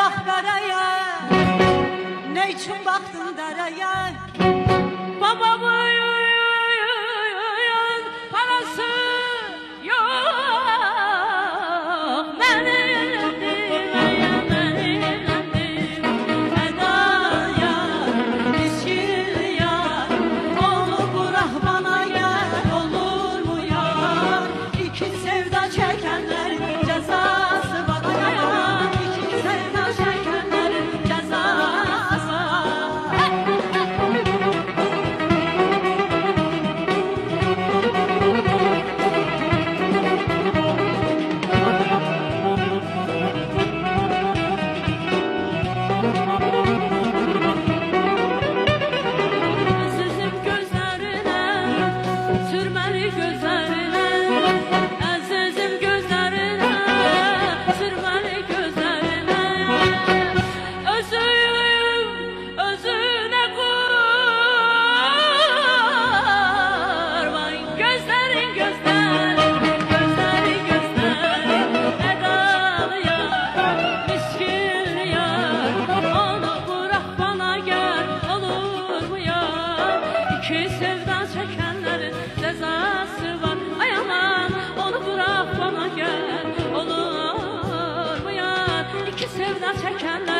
bax qaraya, nə üçün baxdın daraya? Babamın parası yox, mənimdir, mənimdir. Fədaya, miskin yar, onu bırax bana gel, olur mu yar? İki sevda çəkənlərin cəzası var. İki sevda çəkənlərin cəzası var. Əzizim gözlərinə, sürməli gözlərinə, əzizim gözlərinə, sürməli gözlərinə, özüm özünə qurban. Gözlərin, gözlərin, gözlərin, gözlərin, ədalı yar, miskin yar, onu bırax bana gel, olur mu yar? İki sevda çəkənlərin cəzası var. Ay aman, onu bırax bana gel, olur mu yar? İki sevda çəkənlərin